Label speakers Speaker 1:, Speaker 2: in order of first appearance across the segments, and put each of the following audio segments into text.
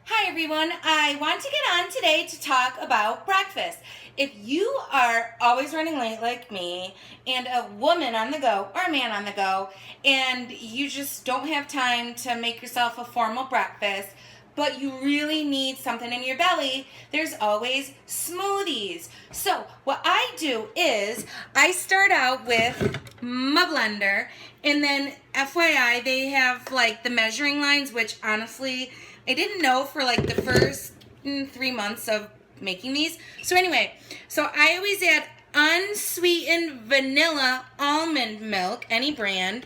Speaker 1: Hi everyone, I want to get on today to talk about breakfast. If you are always running late like me and a woman on the go or a man on the go and you just don't have time to make yourself a formal breakfast, but you really need something in your belly, there's always smoothies. So what I do is I start out with my blender, and then FYI they have like the measuring lines, which honestly I didn't know for like the first 3 months of making these. So anyway, so I always add unsweetened vanilla almond milk, any brand,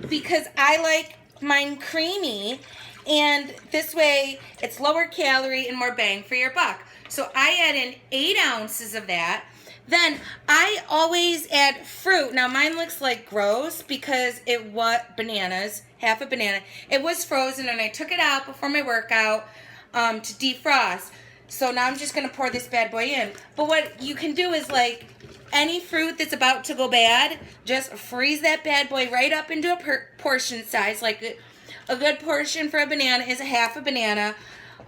Speaker 1: because I like mine creamy, and this way it's lower calorie and more bang for your buck. So I add in 8 ounces of that. Then I always add fruit. Now mine looks like gross because it was bananas, half a banana. It was frozen and I took it out before my workout to defrost. So now I'm just going to pour this bad boy in. But what you can do is like any fruit that's about to go bad, just freeze that bad boy right up into a portion size. Like a good portion for a banana is a half a banana.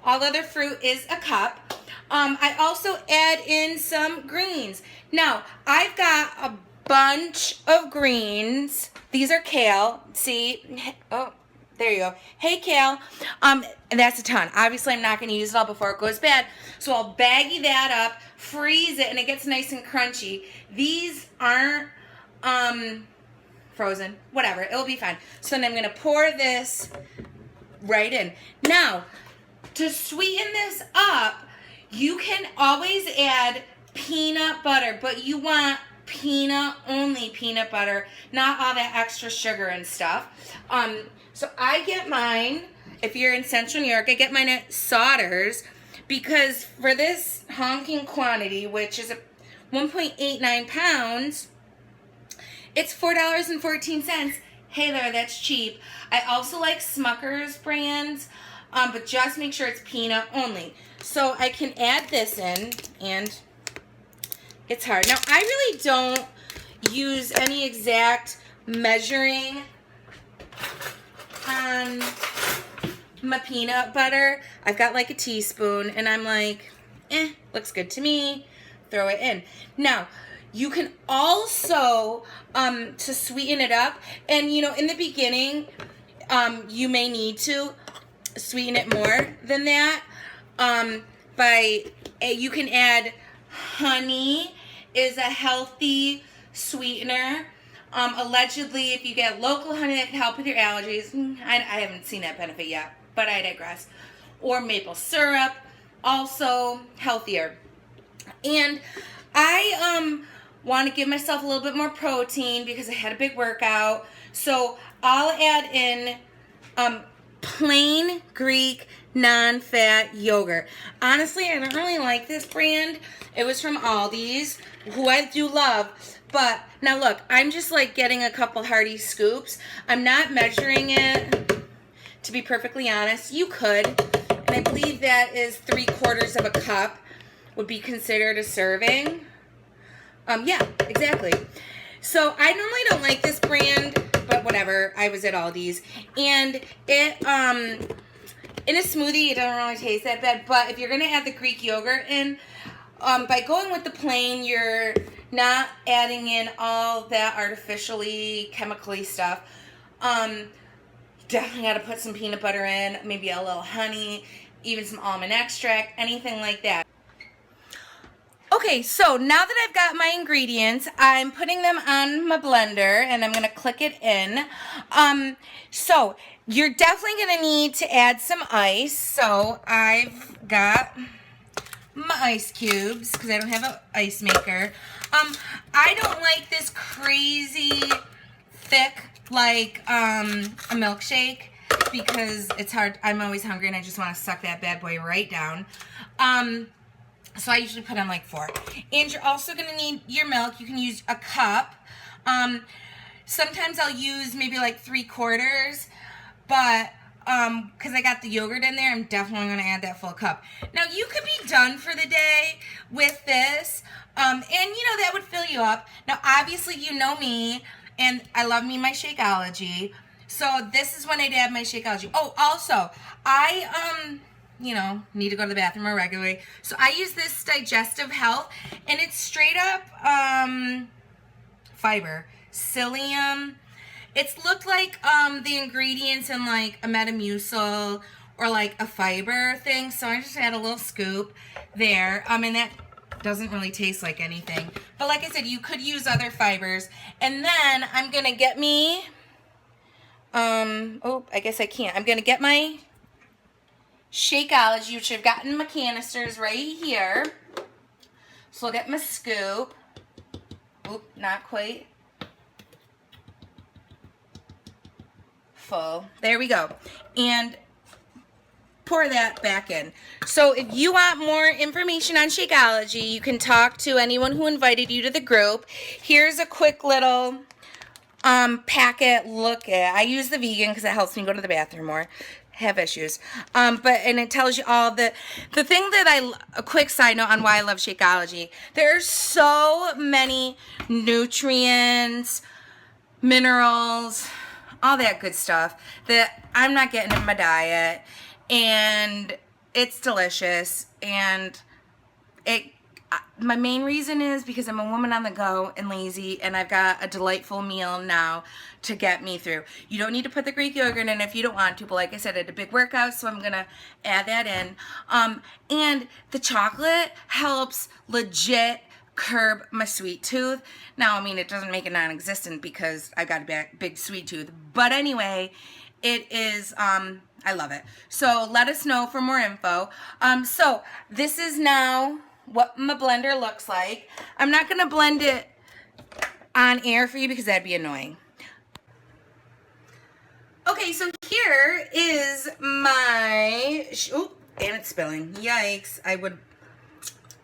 Speaker 1: All other fruit is a cup. I also add in some greens. Now, I've got a bunch of greens. These are kale. See? Oh, there you go. Hey, kale. And that's a ton. Obviously, I'm not going to use it all before it goes bad. So I'll baggie that up, freeze it, and it gets nice and crunchy. These aren't frozen. Whatever. It'll be fine. So then I'm going to pour this right in. Now, to sweeten this up, you can always add peanut butter, but you want only peanut butter, not all that extra sugar and stuff. So I get mine, if you're in Central New York, I get mine at Sauter's, because for this honking quantity, which is 1.89 pounds, it's $4.14. Hey there, that's cheap. I also like Smucker's brands, but just make sure it's peanut only. So I can add this in, and it's hard. Now, I really don't use any exact measuring on my peanut butter. I've got like a teaspoon, and I'm like, looks good to me. Throw it in. Now, you can also, to sweeten it up, and you know, in the beginning, you may need to sweeten it more than that. You can add honey is a healthy sweetener. Allegedly, if you get local honey that can help with your allergies, I haven't seen that benefit yet, but I digress. Or maple syrup, also healthier. And I want to give myself a little bit more protein because I had a big workout. So I'll add in plain Greek non-fat yogurt. Honestly, I don't really like this brand. It was from Aldi's, who I do love. But now look, I'm just like getting a couple hearty scoops. I'm not measuring it, to be perfectly honest. You could, and I believe that is 3/4 of a cup would be considered a serving. Yeah, exactly. So I normally don't like this brand, but whatever. I was at Aldi's, and it in a smoothie, it doesn't really taste that bad. But if you're gonna add the Greek yogurt in, by going with the plain, you're not adding in all that artificially, chemically stuff. Definitely got to put some peanut butter in, maybe a little honey, even some almond extract, anything like that. Okay, so now that I've got my ingredients, I'm putting them on my blender, and I'm going to click it in. So you're definitely going to need to add some ice. So I've got my ice cubes because I don't have an ice maker. I don't like this crazy thick like a milkshake because it's hard. I'm always hungry and I just want to suck that bad boy right down. So I usually put on like 4. And you're also going to need your milk. You can use a cup. Sometimes I'll use maybe like 3/4, but because I got the yogurt in there, I'm definitely going to add that full cup. Now, you could be done for the day with this, and you know, that would fill you up. Now, obviously, you know me, and I love me my Shakeology, so this is when I'd add my Shakeology. Oh, also, I you know, need to go to the bathroom more regularly. So I use this Digestive Health, and it's straight up fiber. Psyllium. It's looked like the ingredients in like a Metamucil or like a fiber thing. So I just add a little scoop there. And that doesn't really taste like anything. But like I said, you could use other fibers. And then I'm going to get me, oh, I guess I can't. I'm going to get my Shakeology, which I've gotten my canisters right here. So I'll get my scoop. Oop, not quite full. There we go. And pour that back in. So if you want more information on Shakeology, you can talk to anyone who invited you to the group. Here's a quick little packet look at. I use the vegan because it helps me go to the bathroom more. Have issues. And it tells you all the thing that a quick side note on why I love Shakeology. There's so many nutrients, minerals, all that good stuff that I'm not getting in my diet, and it's delicious. And my main reason is because I'm a woman on the go and lazy, and I've got a delightful meal now to get me through. You don't need to put the Greek yogurt in if you don't want to, but like I said, I did a big workout, so I'm gonna add that in. And the chocolate helps legit curb my sweet tooth. Now, I mean, it doesn't make it non-existent because I've got a big sweet tooth, but anyway, it is, I love it. So let us know for more info. So this is now what my blender looks like. I'm not gonna blend it on air for you because that'd be annoying. Okay, so here is my, oh, and it's spilling. Yikes, I would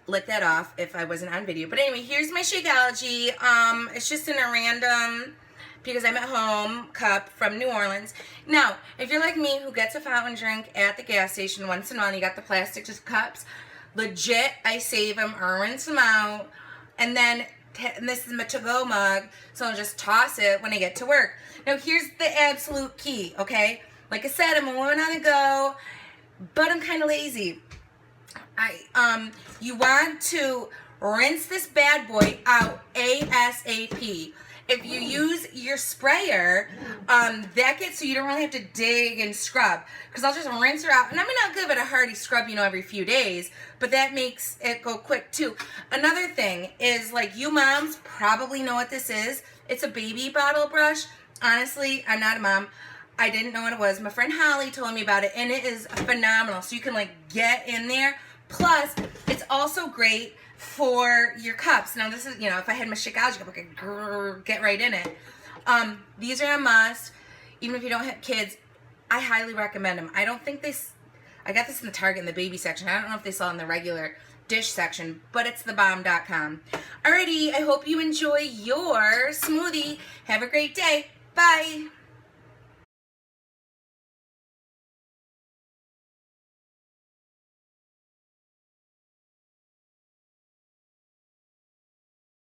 Speaker 1: lick that off if I wasn't on video. But anyway, here's my Shakeology. It's just in a random, because I'm at home, cup from New Orleans. Now, if you're like me who gets a fountain drink at the gas station once in a while and you got the plastic just cups, legit, I save them or rinse them out. And then, and this is my to-go mug, so I'll just toss it when I get to work. Now, here's the absolute key, okay? Like I said, I'm a woman on the go, but I'm kind of lazy. You want to rinse this bad boy out ASAP. If you use your sprayer, that gets so you don't really have to dig and scrub. Because I'll just rinse her out. And I mean, I'll give it a hearty scrub, you know, every few days. But that makes it go quick, too. Another thing is, like, you moms probably know what this is. It's a baby bottle brush. Honestly, I'm not a mom. I didn't know what it was. My friend Holly told me about it, and it is phenomenal. So you can, like, get in there. Plus, it's also great for your cups. Now, this is, you know, if I had my Shakeology cup, I could get right in it. These are a must. Even if you don't have kids, I highly recommend them. I don't think I got this in the Target in the baby section. I don't know if they sell it in the regular dish section, but it's thebomb.com. Alrighty, I hope you enjoy your smoothie. Have a great day. Bye.